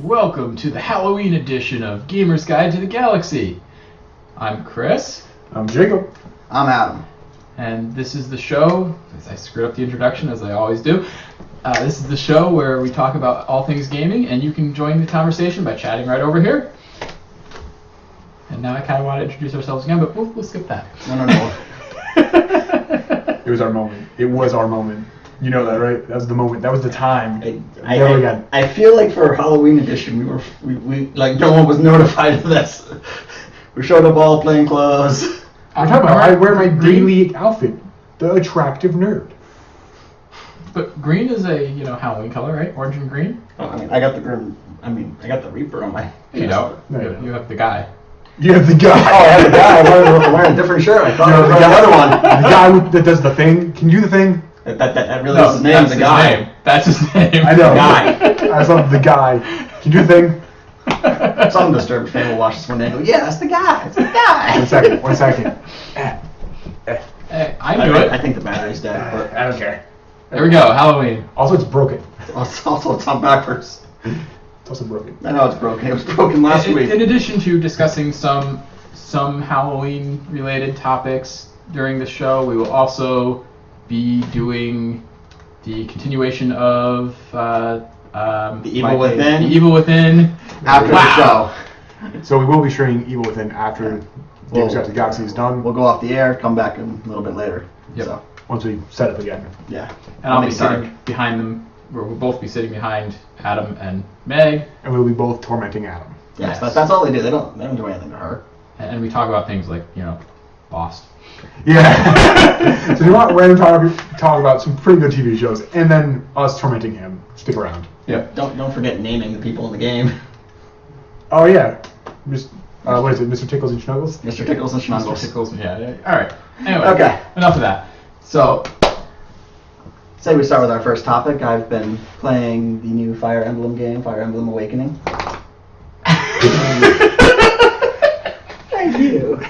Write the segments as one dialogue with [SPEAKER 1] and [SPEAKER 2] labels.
[SPEAKER 1] Welcome to the Halloween edition of Gamer's Guide to the Galaxy. I'm Chris.
[SPEAKER 2] I'm Jacob.
[SPEAKER 3] I'm Adam.
[SPEAKER 1] And this is the show, as I screwed up the introduction as I always do, this is the show where we talk about all things gaming, and you can join the conversation by chatting right over here. And now I kind of want to introduce ourselves again, but we'll skip that.
[SPEAKER 3] No.
[SPEAKER 2] It was our moment. It was our moment. You know that, right? That was the moment. That was the time.
[SPEAKER 3] I feel like for Halloween edition, we like no one was notified of this. We showed up all plain clothes.
[SPEAKER 2] I'm talking about I wear my daily outfit. The attractive nerd.
[SPEAKER 1] But green is a Halloween color, right? Orange and green.
[SPEAKER 3] I got the green. I got the Reaper on my.
[SPEAKER 1] You don't.
[SPEAKER 2] No,
[SPEAKER 1] You have the guy.
[SPEAKER 2] You have the guy.
[SPEAKER 3] Oh, I have the guy. I'm wearing a different shirt. I thought
[SPEAKER 2] You
[SPEAKER 3] I
[SPEAKER 2] have
[SPEAKER 3] was
[SPEAKER 2] the
[SPEAKER 3] wearing
[SPEAKER 2] guy,
[SPEAKER 3] the other one.
[SPEAKER 2] The guy that does the thing. Can you do the thing?
[SPEAKER 3] That really is his name.
[SPEAKER 1] That's
[SPEAKER 3] The
[SPEAKER 1] his
[SPEAKER 3] guy.
[SPEAKER 1] name. That's his name.
[SPEAKER 2] I know.
[SPEAKER 3] The guy.
[SPEAKER 2] I saw the guy. Can you do the thing?
[SPEAKER 3] Some disturbed fan will watch this one day and go, "Yeah, that's the guy. It's the guy."
[SPEAKER 2] One second.
[SPEAKER 1] Hey, I do it.
[SPEAKER 3] I think the battery's dead. But
[SPEAKER 2] I don't care.
[SPEAKER 1] There we go. Halloween.
[SPEAKER 2] Also, it's broken.
[SPEAKER 3] also, it's on backwards.
[SPEAKER 2] It's also broken.
[SPEAKER 3] I know it's broken. It was broken last week.
[SPEAKER 1] In addition to discussing some Halloween-related topics during the show, we will also be doing the continuation of
[SPEAKER 3] The Evil Within.
[SPEAKER 1] The Evil Within.
[SPEAKER 3] After the show.
[SPEAKER 2] So we will be streaming Evil Within after Games Guide to the Galaxy is done.
[SPEAKER 3] We'll go off the air, come back a little bit later.
[SPEAKER 1] Yep.
[SPEAKER 3] So,
[SPEAKER 2] Once we set up again.
[SPEAKER 3] yeah.
[SPEAKER 1] And I'll be
[SPEAKER 3] Make dark.
[SPEAKER 1] sitting behind them, or we'll both be sitting behind Adam and Meg,
[SPEAKER 2] And we'll be both tormenting Adam.
[SPEAKER 3] Yes,
[SPEAKER 1] Yes.
[SPEAKER 3] that's all they do. They don't do anything to her.
[SPEAKER 1] and we talk about things like, Lost.
[SPEAKER 2] Yeah. So you want random talk about some pretty good TV shows, and then us tormenting him. Stick around.
[SPEAKER 1] Yep.
[SPEAKER 3] Don't forget naming the people in the game.
[SPEAKER 2] Oh yeah. What is it? Mr. Tickles and Snuggles?
[SPEAKER 3] Mr. Tickles and
[SPEAKER 1] Mr.
[SPEAKER 3] Schnuggles.
[SPEAKER 1] Tickles, yeah. All right. Anyway.
[SPEAKER 3] Okay.
[SPEAKER 1] Enough of that. So,
[SPEAKER 3] Say we start with our first topic. I've been playing the new Fire Emblem game, Fire Emblem Awakening. Thank you.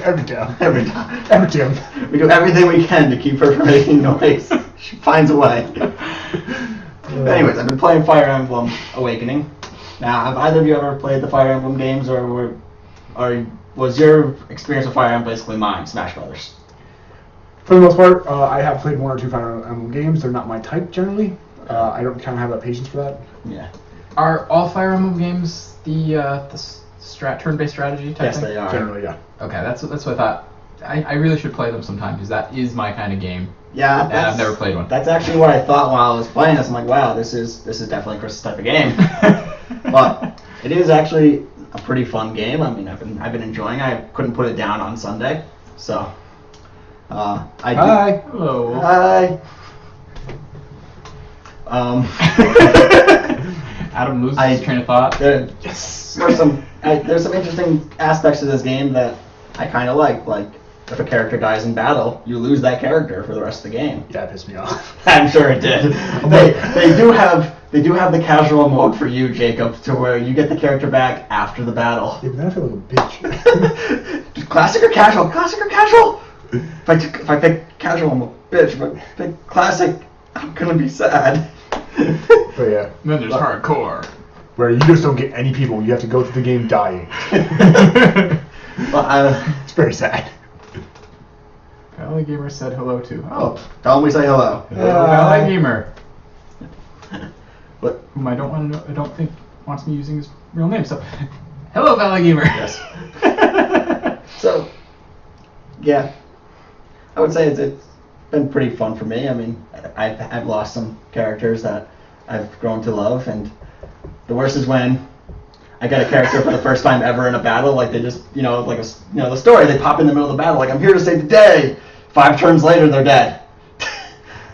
[SPEAKER 2] Every time.
[SPEAKER 3] Every time.
[SPEAKER 2] Every time.
[SPEAKER 3] We do everything we can to keep her from making noise. She finds a way. Anyways, I've been playing Fire Emblem Awakening. Now, have either of you ever played the Fire Emblem games, or was your experience with Fire Emblem basically mine, Smash Brothers?
[SPEAKER 2] For the most part, I have played one or two Fire Emblem games. They're not my type generally. I don't kind of have that patience for that.
[SPEAKER 3] Yeah.
[SPEAKER 1] are all Fire Emblem games the turn-based strategy type
[SPEAKER 3] Yes,
[SPEAKER 1] thing?
[SPEAKER 3] they are.
[SPEAKER 2] Generally, yeah.
[SPEAKER 1] Okay, that's what I thought. I really should play them sometime because that is my kind of game.
[SPEAKER 3] Yeah,
[SPEAKER 1] And I've never played one.
[SPEAKER 3] That's actually what I thought while I was playing this. I'm like, wow, this is definitely Chris's type of game. But it is actually a pretty fun game. I mean, I've been enjoying it. I couldn't put it down on Sunday, so
[SPEAKER 2] Hi.
[SPEAKER 1] Hello.
[SPEAKER 3] Hi.
[SPEAKER 1] Adam loses his train of thought.
[SPEAKER 2] Yes.
[SPEAKER 3] There's some interesting aspects to this game that I kind of like. Like, if a character dies in battle, you lose that character for the rest of the game.
[SPEAKER 2] Yeah, it pissed me off.
[SPEAKER 3] I'm sure it did. They do have the casual mode for you, Jacob, to where you get the character back after the battle.
[SPEAKER 2] Yeah, but then I feel like a bitch.
[SPEAKER 3] Classic or casual? Classic or casual? If I pick casual, I'm a bitch. But if I pick classic, I'm gonna be sad.
[SPEAKER 2] But yeah,
[SPEAKER 1] And then there's hardcore.
[SPEAKER 2] where you just don't get any people. You have to go through the game dying.
[SPEAKER 3] But
[SPEAKER 2] It's very sad.
[SPEAKER 1] Valley Gamer said hello too.
[SPEAKER 3] oh, tell him we say hello.
[SPEAKER 1] Hello, Valley Gamer.
[SPEAKER 3] But
[SPEAKER 1] Whom I don't think wants me using his real name. So, hello, Valley Gamer.
[SPEAKER 3] yes. So, yeah, I would say it's been pretty fun for me. I mean, I've lost some characters that I've grown to love, and the worst is when I get a character for the first time ever in a battle. Like they just, the story. They pop in the middle of the battle. Like, I'm here to save the day. 5 turns later, they're dead.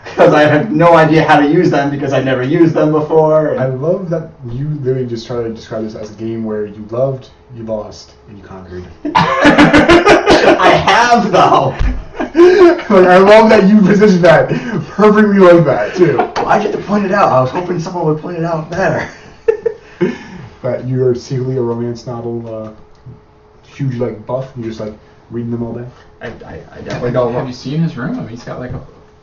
[SPEAKER 3] Because I have no idea how to use them because I've never used them before.
[SPEAKER 2] I love that you literally just try to describe this as a game where you loved, you lost, and you conquered.
[SPEAKER 3] I have, though.
[SPEAKER 2] Like, I love that you positioned that perfectly like that, too.
[SPEAKER 3] Well, I get to point it out. I was hoping someone would point it out better.
[SPEAKER 2] That you're secretly a romance novel, huge, buff, and you're just, reading them all day.
[SPEAKER 3] I definitely don't.
[SPEAKER 1] Have you seen his room? I mean, he's got like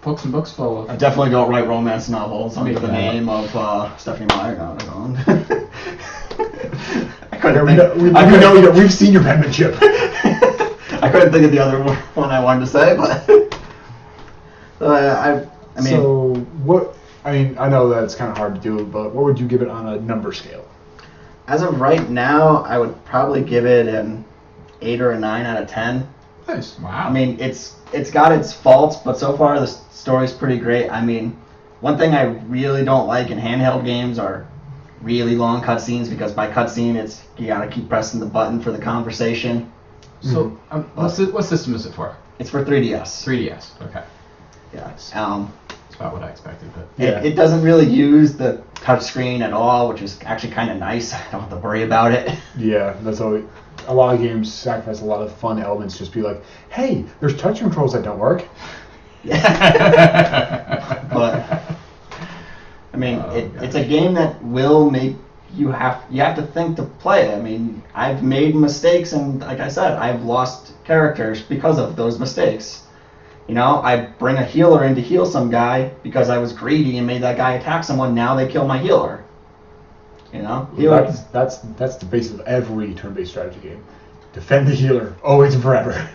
[SPEAKER 1] books and books full
[SPEAKER 3] I
[SPEAKER 1] of.
[SPEAKER 3] definitely don't write romance novels under the
[SPEAKER 1] Yeah.
[SPEAKER 3] name of Stephanie Meyer. No, I don't. I
[SPEAKER 2] Yeah,
[SPEAKER 3] couldn't
[SPEAKER 2] we
[SPEAKER 3] think.
[SPEAKER 2] know,
[SPEAKER 3] I couldn't-
[SPEAKER 2] we've seen your penmanship.
[SPEAKER 3] I couldn't think of the other one I wanted to say, but I mean,
[SPEAKER 2] so what? I mean, I know that's kind of hard to do, but what would you give it on a number scale?
[SPEAKER 3] as of right now, I would probably give it an 8 or a 9 out of 10.
[SPEAKER 2] Nice.
[SPEAKER 1] Wow.
[SPEAKER 3] I mean, it's got its faults, but so far the story's pretty great. I mean, one thing I really don't like in handheld games are really long cutscenes, because by cutscene it's you gotta keep pressing the button for the conversation.
[SPEAKER 1] So, what system is it for?
[SPEAKER 3] It's for 3DS.
[SPEAKER 1] 3DS. Okay.
[SPEAKER 3] Yeah.
[SPEAKER 1] That's about what I expected, but.
[SPEAKER 2] Yeah.
[SPEAKER 3] It doesn't really use the touchscreen at all, which is actually kind of nice. I don't have to worry about it.
[SPEAKER 2] Yeah, that's always. A lot of games sacrifice a lot of fun elements. Just be like, hey, there's touch controls that don't work.
[SPEAKER 3] But I mean, it's a game that will make you have to think to play it. I mean, I've made mistakes, and like I said, I've lost characters because of those mistakes. You know, I bring a healer in to heal some guy because I was greedy and made that guy attack someone. Now they kill my healer. You know, healer.
[SPEAKER 2] That's the basis of every turn-based strategy game. Defend the healer, always and forever.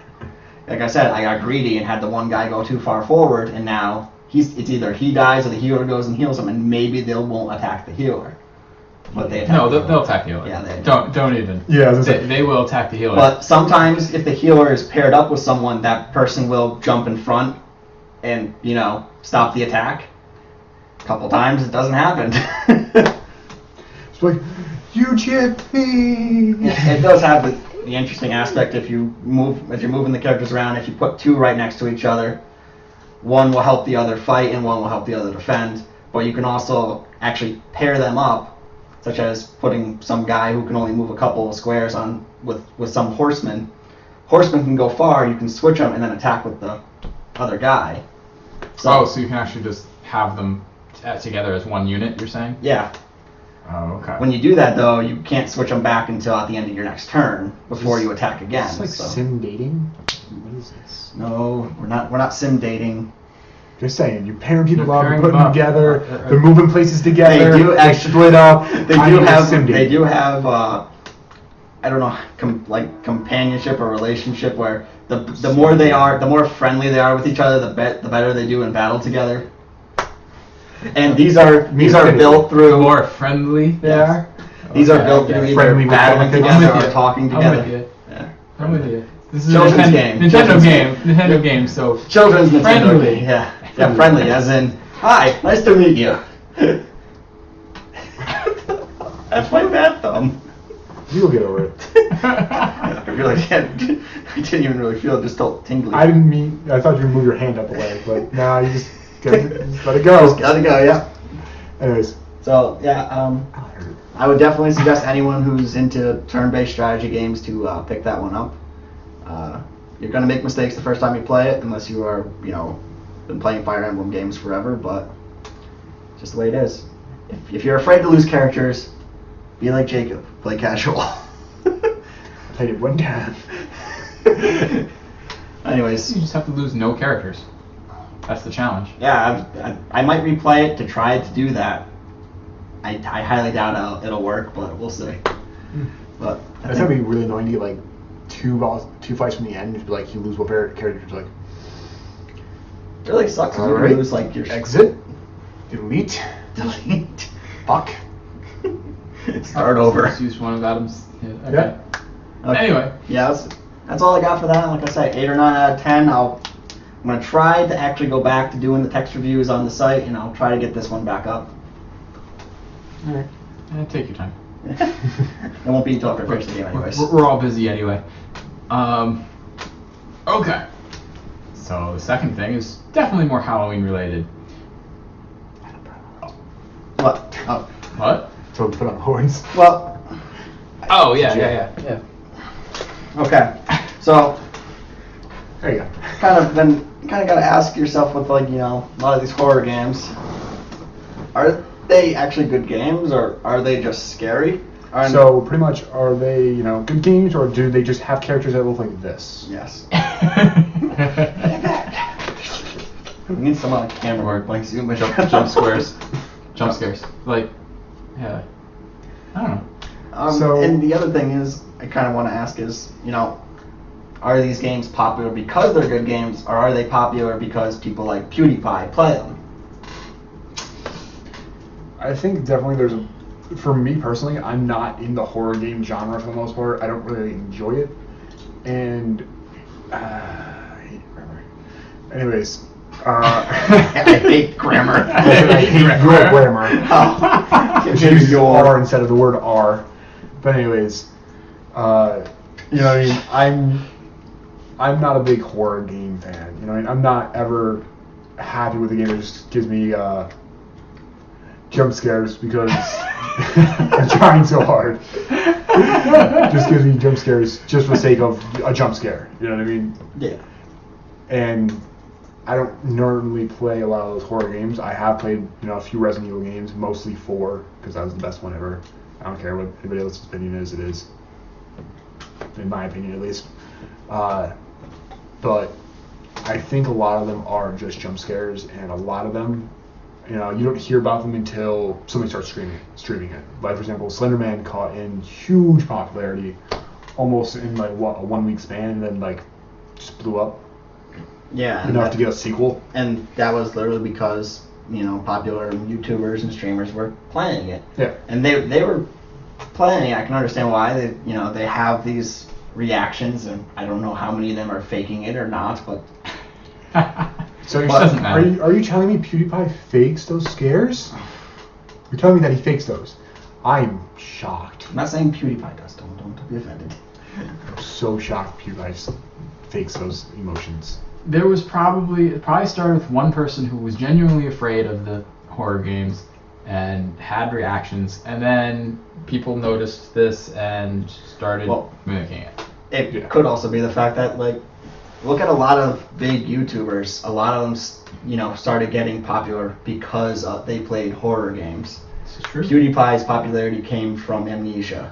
[SPEAKER 3] Like I said, I got greedy and had the one guy go too far forward, and now it's either he dies or the healer goes and heals him, and maybe they won't attack the healer. But they attack
[SPEAKER 1] No,
[SPEAKER 3] the
[SPEAKER 1] they'll attack the healer.
[SPEAKER 3] Yeah, they
[SPEAKER 1] don't even.
[SPEAKER 2] Yeah, I was gonna say-
[SPEAKER 1] They will attack the healer.
[SPEAKER 3] But sometimes if the healer is paired up with someone, that person will jump in front and, you know, stop the attack. A couple times it doesn't happen.
[SPEAKER 2] It's like, you chipped me.
[SPEAKER 3] It does have the interesting aspect if you're moving the characters around. If you put two right next to each other, one will help the other fight and one will help the other defend. But you can also actually pair them up, such as putting some guy who can only move a couple of squares on with some horsemen. Horsemen can go far. You can switch them and then attack with the other guy.
[SPEAKER 1] so you can actually just have them together as one unit. You're saying?
[SPEAKER 3] Yeah.
[SPEAKER 1] Oh, okay.
[SPEAKER 3] When you do that, though, you can't switch them back until at the end of your next turn before you attack again.
[SPEAKER 2] It's like
[SPEAKER 3] so.
[SPEAKER 2] sim dating. What is this?
[SPEAKER 3] No, we're not sim dating.
[SPEAKER 2] Just saying, you're pairing people
[SPEAKER 1] You're
[SPEAKER 2] up,
[SPEAKER 1] pairing
[SPEAKER 2] putting
[SPEAKER 1] them
[SPEAKER 2] them
[SPEAKER 1] up.
[SPEAKER 2] together, they're moving places together,
[SPEAKER 3] They do
[SPEAKER 2] they
[SPEAKER 3] actually-
[SPEAKER 2] split up.
[SPEAKER 3] They do have I don't know, companionship or relationship where the more they are, the more friendly they are with each other, the better they do in battle together. And these are built
[SPEAKER 1] The
[SPEAKER 3] through
[SPEAKER 1] more friendly they
[SPEAKER 3] Yes.
[SPEAKER 1] are.
[SPEAKER 3] These are
[SPEAKER 1] Okay,
[SPEAKER 3] built
[SPEAKER 1] okay.
[SPEAKER 3] through either
[SPEAKER 2] Friendly
[SPEAKER 3] battling
[SPEAKER 2] with
[SPEAKER 3] together
[SPEAKER 1] I'm with
[SPEAKER 3] or
[SPEAKER 1] you.
[SPEAKER 3] talking
[SPEAKER 1] I'm
[SPEAKER 3] together.
[SPEAKER 1] with you.
[SPEAKER 3] Yeah.
[SPEAKER 1] I'm with you. This is
[SPEAKER 3] Children's
[SPEAKER 1] a
[SPEAKER 3] game.
[SPEAKER 1] Nintendo
[SPEAKER 3] Children's
[SPEAKER 1] game. Nintendo game. So
[SPEAKER 3] Children's Nintendo
[SPEAKER 1] Friendly.
[SPEAKER 3] game. Yeah, friendly as in, hi, nice to meet you. That's my bad thumb.
[SPEAKER 2] You'll get over it.
[SPEAKER 3] I really can't. I didn't even really feel it, just felt tingly.
[SPEAKER 2] I didn't mean, I thought you'd move your hand up away, but nah, you just let it go.
[SPEAKER 3] Just gotta go, yeah.
[SPEAKER 2] Anyways.
[SPEAKER 3] So, yeah, I would definitely suggest anyone who's into turn-based strategy games to pick that one up. You're gonna make mistakes the first time you play it, unless you are, been playing Fire Emblem games forever, but it's just the way it is. If you're afraid to lose characters, be like Jacob, play casual.
[SPEAKER 2] Played it one time.
[SPEAKER 3] Anyways,
[SPEAKER 1] you just have to lose no characters. That's the challenge.
[SPEAKER 3] yeah, I might replay it to try to do that. I highly doubt it'll work, but we'll see. But I
[SPEAKER 2] That's
[SPEAKER 3] think-
[SPEAKER 2] gonna be really annoying to get like two fights from the end. Just be like, you lose one character, just like
[SPEAKER 3] it really sucks when
[SPEAKER 2] Alright.
[SPEAKER 3] you lose like your
[SPEAKER 2] exit, delete,
[SPEAKER 3] delete.
[SPEAKER 2] fuck.
[SPEAKER 3] Start over.
[SPEAKER 1] Just use one of Adam's. Yeah. Okay.
[SPEAKER 2] Yeah.
[SPEAKER 3] Okay.
[SPEAKER 1] Anyway.
[SPEAKER 3] Yeah, that's all I got for that. Like I say, 8 or 9 out of 10. I'm gonna try to actually go back to doing the text reviews on the site, and I'll try to get this one back up.
[SPEAKER 1] Alright. Take your time.
[SPEAKER 3] It won't be until after I finish the game, anyways.
[SPEAKER 1] We're all busy anyway. Okay. So the second thing is definitely more Halloween related.
[SPEAKER 3] What? Oh.
[SPEAKER 1] What?
[SPEAKER 2] So we put on horns.
[SPEAKER 3] Well,
[SPEAKER 1] Oh yeah.
[SPEAKER 3] okay. So,
[SPEAKER 2] There you go.
[SPEAKER 3] kind of gotta ask yourself with a lot of these horror games, are they actually good games or are they just scary?
[SPEAKER 2] So pretty much, are they good games, or do they just have characters that look like this?
[SPEAKER 3] Yes. We need some on camera work, like zoom in.
[SPEAKER 1] Jump squares. Jump scares. Like, yeah. I don't know.
[SPEAKER 2] So-
[SPEAKER 3] and the other thing is, I kind of want to ask is, are these games popular because they're good games, or are they popular because people like PewDiePie play them?
[SPEAKER 2] I think definitely for me personally, I'm not in the horror game genre for the most part. I don't really enjoy it. And, I hate grammar. Anyways,
[SPEAKER 3] I hate grammar.
[SPEAKER 2] I hate your grammar.
[SPEAKER 3] Oh.
[SPEAKER 2] It should use R instead of the word R. But anyways, you know what I mean? I'm not a big horror game fan. You know what I mean? I'm not ever happy with a game that just gives me jump scares because I'm trying so hard. Just gives me jump scares just for the sake of a jump scare. You know what I mean?
[SPEAKER 3] Yeah.
[SPEAKER 2] And I don't normally play a lot of those horror games. I have played, a few Resident Evil games, mostly 4, because that was the best one ever. I don't care what anybody else's opinion is, it is. In my opinion, at least. But I think a lot of them are just jump scares, and a lot of them, you don't hear about them until somebody starts streaming it. Like, for example, Slender Man caught in huge popularity almost in, like, a 1 week span, and then, like, just blew up.
[SPEAKER 3] Yeah.
[SPEAKER 2] Enough to get a sequel.
[SPEAKER 3] And that was literally because, popular YouTubers and streamers were playing it.
[SPEAKER 2] Yeah.
[SPEAKER 3] And they were playing it. I can understand why. They have these reactions, and I don't know how many of them are faking it or not, but...
[SPEAKER 2] So
[SPEAKER 1] doesn't matter.
[SPEAKER 2] are you telling me PewDiePie fakes those scares? You're telling me that he fakes those. I'm shocked.
[SPEAKER 3] I'm not saying PewDiePie does. Don't be offended.
[SPEAKER 2] I'm so shocked PewDiePie just fakes those emotions.
[SPEAKER 1] There was it probably started with one person who was genuinely afraid of the horror games and had reactions, and then people noticed this and started mimicking it.
[SPEAKER 3] It could also be the fact that, like, look at a lot of big YouTubers. A lot of them, started getting popular because they played horror games.
[SPEAKER 1] This is true.
[SPEAKER 3] PewDiePie's popularity came from Amnesia.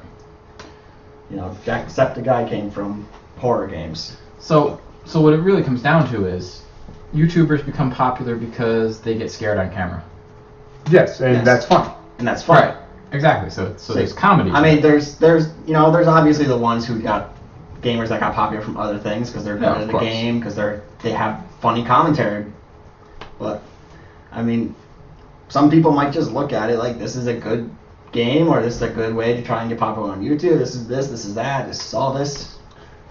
[SPEAKER 3] Jacksepticeye came from horror games.
[SPEAKER 1] So what it really comes down to is YouTubers become popular because they get scared on camera.
[SPEAKER 2] Yes, and that's fun.
[SPEAKER 3] And that's fun.
[SPEAKER 1] Right. Exactly. So there's comedy.
[SPEAKER 3] I mean, there's obviously the ones who got gamers that got popular from other things because they're good at the game, because they have funny commentary. But I mean, some people might just look at it like this is a good game, or this is a good way to try and get popular on YouTube. This is that. This is all this.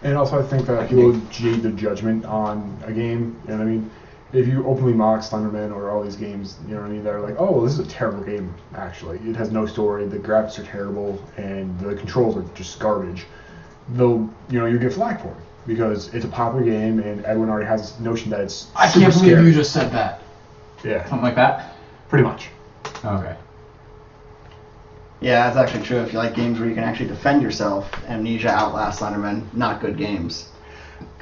[SPEAKER 2] And also, I think that people jade the judgment on a game. You know what I mean? If you openly mock Slenderman or all these games, you know what I mean? They're like, oh, this is a terrible game, actually. It has no story, the graphics are terrible, and the controls are just garbage. Though, you get flack for it, because it's a popular game, and everyone already has this notion that it's
[SPEAKER 1] I
[SPEAKER 2] super
[SPEAKER 1] can't believe
[SPEAKER 2] scary.
[SPEAKER 1] you just said that.
[SPEAKER 2] Yeah.
[SPEAKER 1] Something like that?
[SPEAKER 2] Pretty much.
[SPEAKER 1] Okay.
[SPEAKER 3] Yeah, that's actually true. If you like games where you can actually defend yourself, Amnesia, Outlast, Slenderman, not good games.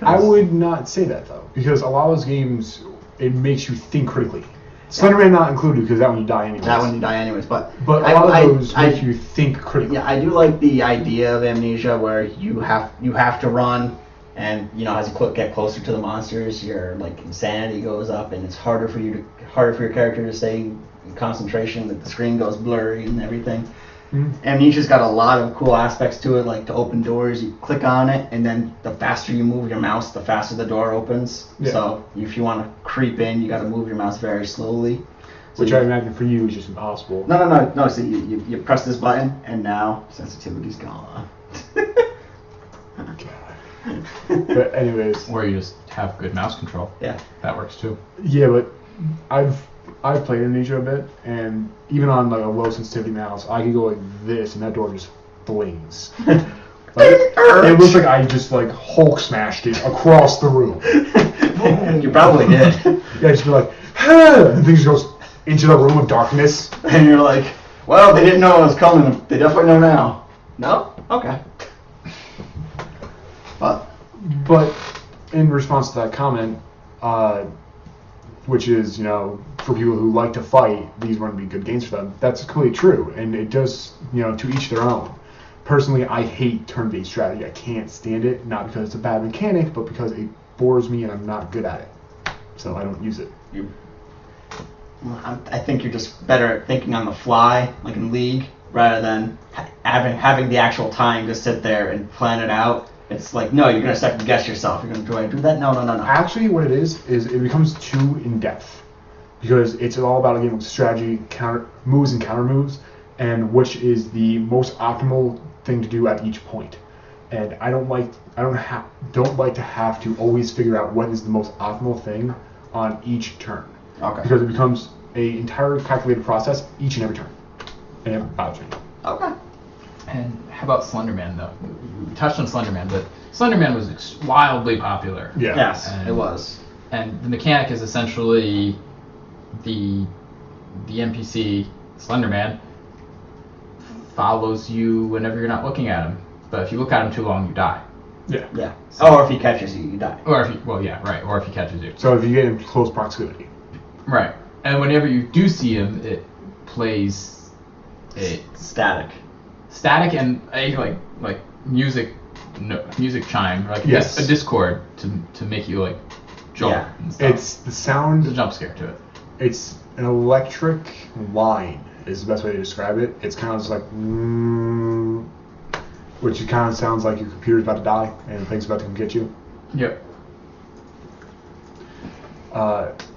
[SPEAKER 2] I would not say that, though, because a lot of those games, it makes you think critically. Slenderman not included, because that one you die anyways.
[SPEAKER 3] That one you die anyways, but
[SPEAKER 2] a lot of those make you think critically.
[SPEAKER 3] Yeah, I do like the idea of Amnesia where you have to run, and as you get closer to the monsters, your insanity goes up, and it's harder for your character to stay in concentration. That the screen goes blurry and everything. Mm-hmm. Amnesia's got a lot of cool aspects to it, like to open doors, you click on it, and then the faster you move your mouse, the faster the door opens. Yeah. So if you want to creep in, you got to move your mouse very slowly. So
[SPEAKER 2] which I imagine for you is just impossible.
[SPEAKER 3] No. So you press this button, and now sensitivity's gone.
[SPEAKER 2] But anyways.
[SPEAKER 1] Or you just have good mouse control.
[SPEAKER 3] Yeah.
[SPEAKER 1] That works too.
[SPEAKER 2] Yeah, but I've played Amnesia a bit, and even on like a low sensitivity mouse, I could go like this, and that door just flings. It looks like I just Hulk smashed it across the room.
[SPEAKER 3] You probably did.
[SPEAKER 2] Yeah, just be like, ah! And the thing just goes into the room of darkness,
[SPEAKER 3] and you're like, well, they didn't know it was coming. They definitely know now. No? Okay.
[SPEAKER 2] But in response to that comment, which is, for people who like to fight, these wouldn't be good games for them. That's completely true, and it does, to each their own. Personally, I hate turn-based strategy. I can't stand it, not because it's a bad mechanic, but because it bores me and I'm not good at it. So I don't use it.
[SPEAKER 3] I think you're just better at thinking on the fly, like in League, rather than having the actual time to sit there and plan it out. It's like, no, you're going to second guess yourself. You're going to do I do that? No.
[SPEAKER 2] Actually, what it is it becomes too in depth because it's all about a game of strategy, moves and counter moves, and which is the most optimal thing to do at each point. And I don't like to have to always figure out what is the most optimal thing on each turn.
[SPEAKER 3] Okay.
[SPEAKER 2] Because it becomes a entire calculated process each and every turn, and it bothers me.
[SPEAKER 3] Okay.
[SPEAKER 1] And how about Slenderman, though? We touched on Slenderman, but Slenderman was wildly popular.
[SPEAKER 2] Yeah.
[SPEAKER 3] Yes,
[SPEAKER 1] And
[SPEAKER 3] it was.
[SPEAKER 1] And the mechanic is essentially the NPC Slenderman follows you whenever you're not looking at him. But if you look at him too long, you die.
[SPEAKER 2] Yeah.
[SPEAKER 3] Yeah. Or if he catches you, you die.
[SPEAKER 1] Or if he catches you.
[SPEAKER 2] So if you get in close proximity.
[SPEAKER 1] Right. And whenever you do see him, it plays
[SPEAKER 3] Static
[SPEAKER 1] and like music chime, like
[SPEAKER 2] Yes.
[SPEAKER 1] a Discord to make you like jump.
[SPEAKER 3] Yeah.
[SPEAKER 1] And stuff.
[SPEAKER 2] It's the sound.
[SPEAKER 1] There's a jump scare to it.
[SPEAKER 2] It's an electric line is the best way to describe it. It's kind of just like, which it kind of sounds like your computer's about to die and things about to come get you.
[SPEAKER 1] Yep.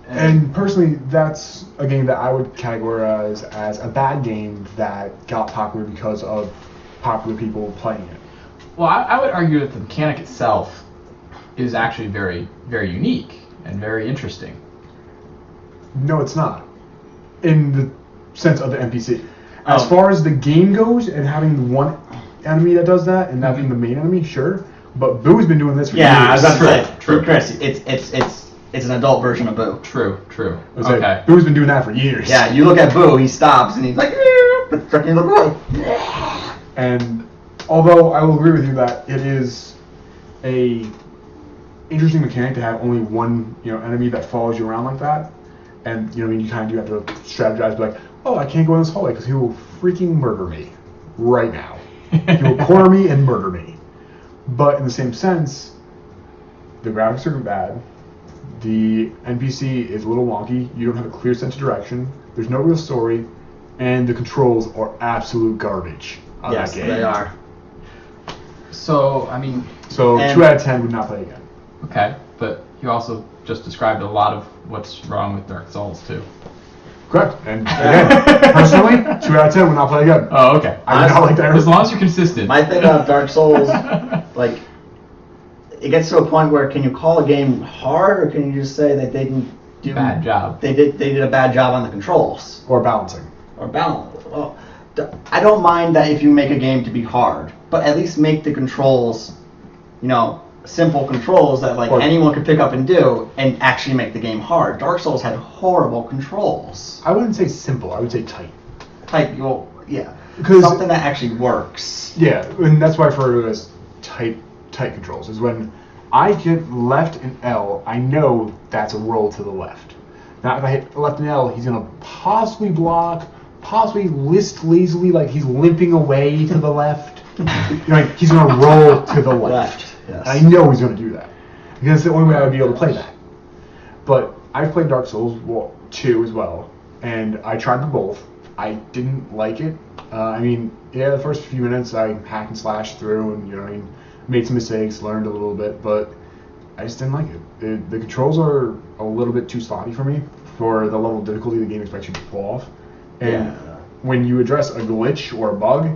[SPEAKER 2] And personally, that's a game that I would categorize as a bad game that got popular because of popular people playing it.
[SPEAKER 1] Well, I would argue that the mechanic itself is actually very, very unique and very interesting.
[SPEAKER 2] No, it's not. In the sense of the NPC. As
[SPEAKER 1] Oh.
[SPEAKER 2] far as the game goes and having one enemy that does that and that being the main enemy, sure. But Boo's been doing this for years.
[SPEAKER 3] Yeah, I was about to say,
[SPEAKER 1] True.
[SPEAKER 3] Chris, it's an adult version of Boo.
[SPEAKER 1] True.
[SPEAKER 2] I was like,
[SPEAKER 1] Okay.
[SPEAKER 2] Boo's been doing that for years.
[SPEAKER 3] Yeah, you look at Boo, he stops and he's like, but freaking look away.
[SPEAKER 2] And although I will agree with you that it is a interesting mechanic to have only one, enemy that follows you around like that, and you kind of do have to strategize, be like, oh, I can't go in this hallway because he will freaking murder me right now. He will corner me and murder me. But in the same sense, the graphics are bad. The NPC is a little wonky. You don't have a clear sense of direction. There's no real story, and the controls are absolute garbage on
[SPEAKER 3] Yes,
[SPEAKER 2] that game.
[SPEAKER 3] they are.
[SPEAKER 1] So, I mean,
[SPEAKER 2] So
[SPEAKER 3] And-
[SPEAKER 2] 2 out of 10 would not play again.
[SPEAKER 1] okay, but you also just described a lot of what's wrong with Dark Souls too.
[SPEAKER 2] Correct. And again, personally, 2 out of 10 would not play again.
[SPEAKER 1] Oh, okay.
[SPEAKER 2] I would not like that.
[SPEAKER 1] As long as you're consistent.
[SPEAKER 3] My thing about Dark Souls, like, it gets to a point where can you call a game hard, or can you just say that they didn't do
[SPEAKER 1] Bad job.
[SPEAKER 3] They did a bad job on the controls
[SPEAKER 2] Or balancing.
[SPEAKER 3] or balance. Well, I don't mind that if you make a game to be hard, but at least make the controls, simple controls that like
[SPEAKER 2] Or-
[SPEAKER 3] anyone could pick up and do, and actually make the game hard. Dark Souls had horrible controls.
[SPEAKER 2] I wouldn't say simple. I would say tight.
[SPEAKER 3] Yeah,
[SPEAKER 2] 'Cause-
[SPEAKER 3] something that actually works.
[SPEAKER 2] Yeah, and that's why I refer to it as tight controls. Is when I hit left and L, I know that's a roll to the left. Now, if I hit left and L, he's gonna possibly block, possibly list lazily, like he's limping away to the left. Like he's gonna roll to the left.
[SPEAKER 3] Yes.
[SPEAKER 2] I know he's gonna do that because it's the only way I would be able to play that. But I've played Dark Souls 2 as well, and I tried them both. I didn't like it. The first few minutes I hack and slash through, and made some mistakes, learned a little bit, but I just didn't like it. The controls are a little bit too sloppy for me for the level of difficulty the game expects you to pull off. And when you address a glitch or a bug,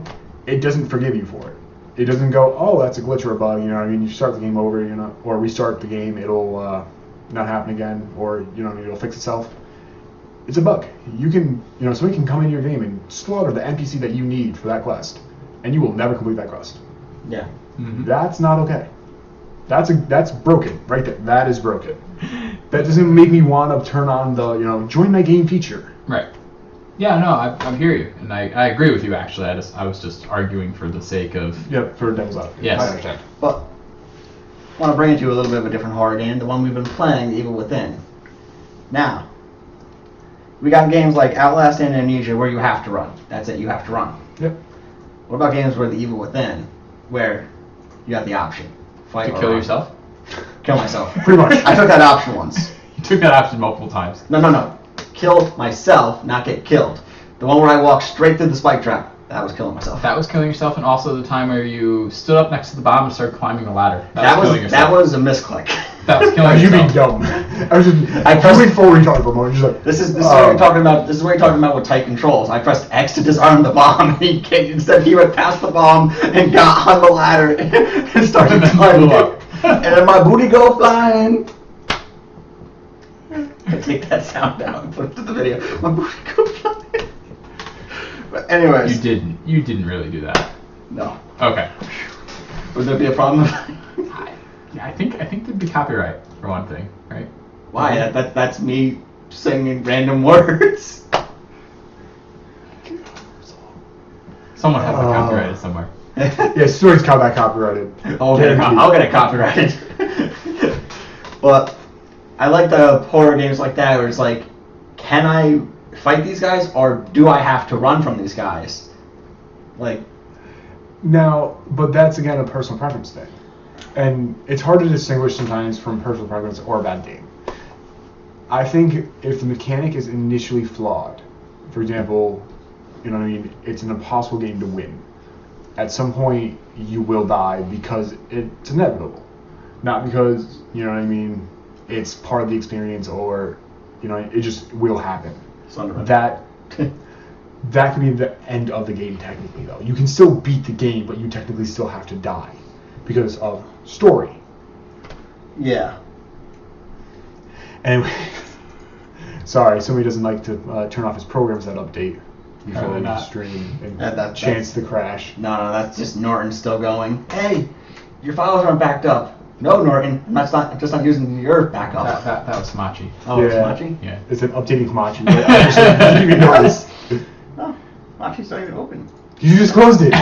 [SPEAKER 2] it doesn't forgive you for it. It doesn't go, oh, that's a glitch or a bug. You start the game over, or restart the game, it'll not happen again, or it'll fix itself. It's a bug. You can, somebody can come into your game and slaughter the NPC that you need for that quest, and you will never complete that quest.
[SPEAKER 3] Yeah.
[SPEAKER 1] Mhm.
[SPEAKER 2] That's not okay. That's broken right there. That is broken. That doesn't make me want to turn on the join my game feature.
[SPEAKER 1] Right. Yeah, no, I hear you, and I agree with you actually. I was just arguing for the sake of.
[SPEAKER 2] Yep, for devil's advocate.
[SPEAKER 1] Yes.
[SPEAKER 2] I understand.
[SPEAKER 3] But I want to bring it to a little bit of a different horror game, the one we've been playing, The Evil Within. Now, we got games like Outlast and Amnesia where you have to run. That's it, you have to run.
[SPEAKER 2] Yep.
[SPEAKER 3] What about games where The Evil Within, where you have the option? Fight
[SPEAKER 1] To
[SPEAKER 3] or
[SPEAKER 1] kill
[SPEAKER 3] run?
[SPEAKER 1] yourself?
[SPEAKER 3] Kill myself.
[SPEAKER 2] Pretty much.
[SPEAKER 3] I took that option once.
[SPEAKER 1] You took that option multiple times.
[SPEAKER 3] No. Kill myself, not get killed. The one where I walked straight through the spike trap, that was killing myself.
[SPEAKER 1] That was killing yourself, and also the time where you stood up next to the bomb and started climbing the ladder. That was killing yourself.
[SPEAKER 3] That was a misclick.
[SPEAKER 1] That was killing
[SPEAKER 2] You
[SPEAKER 1] yourself.
[SPEAKER 2] being dumb. I was just full retard for a moment. Just like,
[SPEAKER 3] This is what you're talking about. This is what you're talking about with tight controls. I pressed X to disarm the bomb, and instead he went past the bomb and got on the ladder and started
[SPEAKER 1] And then
[SPEAKER 3] climbing
[SPEAKER 1] blew up.
[SPEAKER 3] And then my booty go flying. I take that sound out and put it to the video. My booty go flying. But anyways.
[SPEAKER 1] You didn't really do that.
[SPEAKER 3] No.
[SPEAKER 1] Okay.
[SPEAKER 3] Would there be a problem?
[SPEAKER 1] Yeah, I think there'd be copyright for one thing, right?
[SPEAKER 3] Why? That's me singing random words.
[SPEAKER 1] Someone has to copyright it somewhere.
[SPEAKER 2] yeah, stories come back copyrighted.
[SPEAKER 3] I'll get it copyrighted. But I like the horror games like that where it's like, can I fight these guys or do I have to run from these guys? Like,
[SPEAKER 2] Now, but that's again a personal preference thing. And it's hard to distinguish sometimes from personal preference or a bad game. I think if the mechanic is initially flawed, for example, you know what I mean, it's an impossible game to win. At some point, you will die because it's inevitable. Not because, you know what I mean, it's part of the experience or, you know, it just will happen. That could be the end of the game technically, though. You can still beat the game, but you technically still have to die because of story.
[SPEAKER 3] yeah.
[SPEAKER 2] Anyway, sorry, somebody doesn't like to turn off his programs that update before
[SPEAKER 1] Apparently
[SPEAKER 2] we
[SPEAKER 1] not.
[SPEAKER 2] stream and
[SPEAKER 3] That-
[SPEAKER 2] chance to crash.
[SPEAKER 3] No, that's just Norton still going. Hey, your files aren't backed up. No, Norton, I'm just not using your backup.
[SPEAKER 1] That was Machi.
[SPEAKER 3] Oh, it's
[SPEAKER 2] Yeah.
[SPEAKER 3] Machi?
[SPEAKER 1] Yeah.
[SPEAKER 2] It's an updating Hamachi. I didn't even notice.
[SPEAKER 3] No, Machi's not even open.
[SPEAKER 2] You just closed it.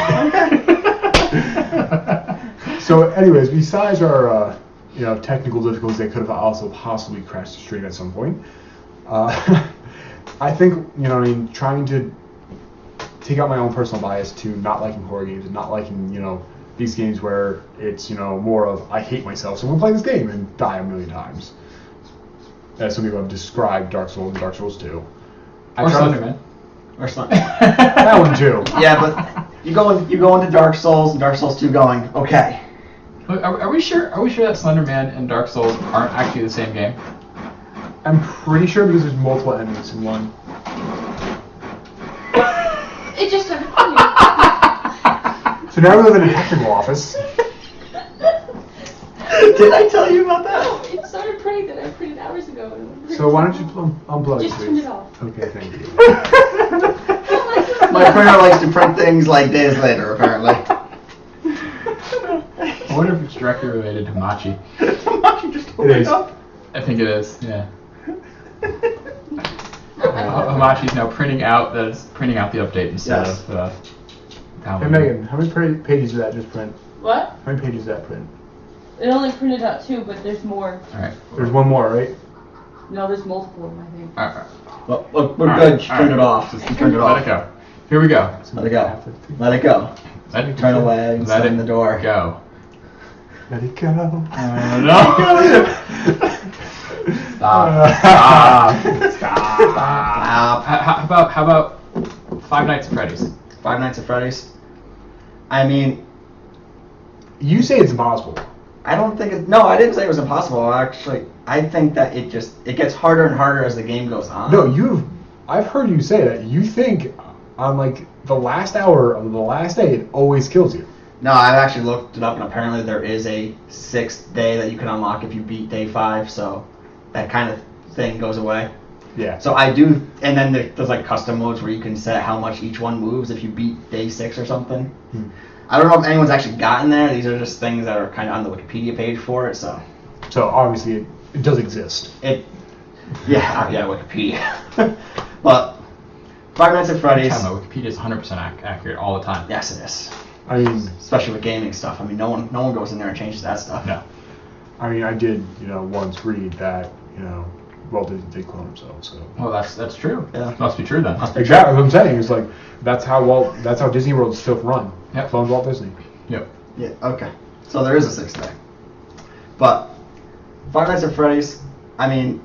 [SPEAKER 2] So, anyways, besides our technical difficulties that could have also possibly crashed the stream at some point, I think trying to take out my own personal bias to not liking horror games and not liking these games where it's more of I hate myself, so I'm gonna play this game and die a million times. As some people have described Dark Souls and Dark Souls 2.
[SPEAKER 1] Or Slenderman.
[SPEAKER 3] Or something.
[SPEAKER 2] That one too.
[SPEAKER 3] Yeah, but you go into Dark Souls and Dark Souls 2 going, okay.
[SPEAKER 1] Are we sure? Are we sure that Slenderman and Dark Souls aren't actually the same game?
[SPEAKER 2] I'm pretty sure because there's multiple enemies in one.
[SPEAKER 4] It just started printing.
[SPEAKER 2] So now we live in a technical office.
[SPEAKER 3] Did I tell you about that?
[SPEAKER 4] It started printing that I printed hours ago. And it wouldn't print.
[SPEAKER 2] So why don't you unplug
[SPEAKER 4] Just
[SPEAKER 2] please?
[SPEAKER 4] turn it off.
[SPEAKER 2] Okay, thank you.
[SPEAKER 3] My printer likes to print things like days later, apparently.
[SPEAKER 1] I wonder if it's directly related to Machi.
[SPEAKER 3] Machi just
[SPEAKER 2] It
[SPEAKER 3] opened
[SPEAKER 2] is.
[SPEAKER 3] up.
[SPEAKER 1] I think it is. Yeah. Hamachi's now printing out the update instead
[SPEAKER 3] Yes.
[SPEAKER 1] of
[SPEAKER 2] Hey
[SPEAKER 1] downloading.
[SPEAKER 2] Megan, how many pages did that just print?
[SPEAKER 4] What?
[SPEAKER 2] How many pages did that print?
[SPEAKER 4] It only printed out 2, but there's more.
[SPEAKER 1] All right.
[SPEAKER 2] There's one more, right?
[SPEAKER 4] No, there's multiple of them, I think.
[SPEAKER 1] All right.
[SPEAKER 3] Well, look, we're
[SPEAKER 1] All
[SPEAKER 3] good.
[SPEAKER 1] right,
[SPEAKER 3] She
[SPEAKER 1] all
[SPEAKER 3] turned
[SPEAKER 1] right.
[SPEAKER 3] it off. She turned it
[SPEAKER 1] Let
[SPEAKER 3] off.
[SPEAKER 1] it go. Here we go.
[SPEAKER 3] Let it go. Let it go.
[SPEAKER 1] Let it
[SPEAKER 3] Turn away and
[SPEAKER 1] Let
[SPEAKER 3] slam
[SPEAKER 1] it
[SPEAKER 3] the door.
[SPEAKER 1] Go.
[SPEAKER 2] Let it go.
[SPEAKER 1] No. Stop. Stop.
[SPEAKER 3] Stop.
[SPEAKER 1] How about Five Nights at Freddy's?
[SPEAKER 3] Five Nights at Freddy's. I mean,
[SPEAKER 2] You say it's impossible.
[SPEAKER 3] I don't think it. No, I didn't say it was impossible. Actually, I think that it gets harder and harder as the game goes on.
[SPEAKER 2] No, I've heard you say that. You think on like the last hour of the last day, it always kills you.
[SPEAKER 3] No, I've actually looked it up, and apparently there is a 6th day that you can unlock if you beat day 5. So that kind of thing goes away.
[SPEAKER 2] Yeah.
[SPEAKER 3] So I do, and then there's like custom modes where you can set how much each one moves if you beat day 6 or something. I don't know if anyone's actually gotten there. These are just things that are kind of on the Wikipedia page for it. So
[SPEAKER 2] obviously it does exist.
[SPEAKER 3] yeah, Wikipedia. But Five Nights at Freddy's.
[SPEAKER 1] Yeah, no, Wikipedia is 100% accurate all the time.
[SPEAKER 3] Yes, it is.
[SPEAKER 2] I mean,
[SPEAKER 3] Especially with gaming stuff. I mean, no one goes in there and changes that stuff.
[SPEAKER 1] No.
[SPEAKER 2] I did once read that Walt Disney did clone himself. So
[SPEAKER 1] Well, that's true.
[SPEAKER 3] Yeah.
[SPEAKER 1] Must be true then.
[SPEAKER 2] exactly what I'm saying is like that's how Disney World is still run.
[SPEAKER 1] Yep.
[SPEAKER 2] Clone Walt Disney.
[SPEAKER 1] Yep.
[SPEAKER 3] Yeah. Okay. So there is a 6th day. But Five Nights at Freddy's. I mean,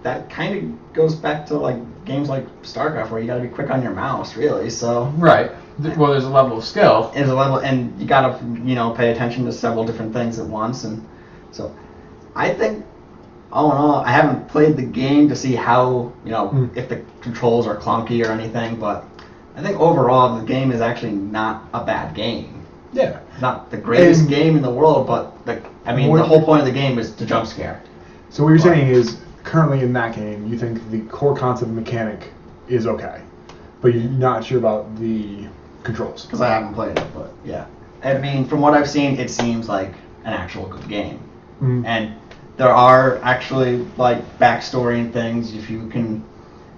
[SPEAKER 3] that kind of goes back to like games like StarCraft where you got to be quick on your mouse, really. So
[SPEAKER 1] Right. Well, there's a level of skill.
[SPEAKER 3] there's a level, and you got to pay attention to several different things at once, and so I think all in all, I haven't played the game to see how if the controls are clunky or anything, but I think overall the game is actually not a bad game.
[SPEAKER 2] Yeah.
[SPEAKER 3] Not the greatest game in the world, but the whole point of the game is to jump scare.
[SPEAKER 2] So what you're saying is, currently in that game, you think the core concept mechanic is okay, but you're not sure about the controls.
[SPEAKER 3] Because I haven't played it, but yeah. I mean, from what I've seen, it seems like an actual good game.
[SPEAKER 2] Mm.
[SPEAKER 3] And there are actually like backstory and things if you can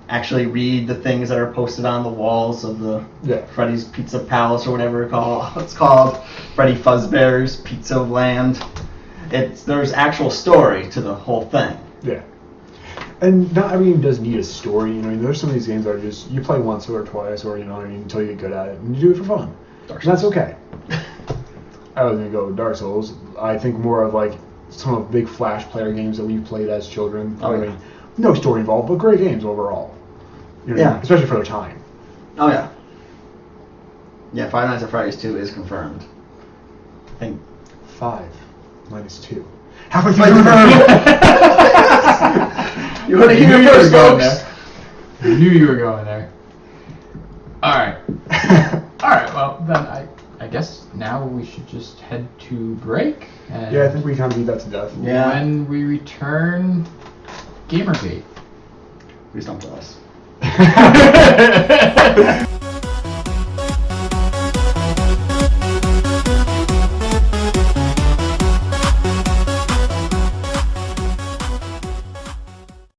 [SPEAKER 3] actually read the things that are posted on the walls of the Freddy's Pizza Palace or whatever it's called, Freddy Fazbear's Pizza Land. There's actual story to the whole thing.
[SPEAKER 2] Yeah. And not every game does need a story. There's some of these games that are just you play once or twice, or until you get good at it, and you do it for fun. And that's okay. I was gonna go with Dark Souls. I think more of like some of the big Flash player games that we've played as children. No story involved, but great games overall. Especially for their time.
[SPEAKER 3] Oh yeah. Yeah, Five Nights at Freddy's 2 is confirmed. I think
[SPEAKER 2] 5 minus 2. Halfway through the
[SPEAKER 3] You heard it here first, folks.
[SPEAKER 1] I knew you were going there. Alright. Alright, well, then I guess now we should just head to break. And
[SPEAKER 2] yeah, I think we kind of beat that to death.
[SPEAKER 3] Yeah.
[SPEAKER 1] When we return, Gamergate.
[SPEAKER 3] Please don't tell us.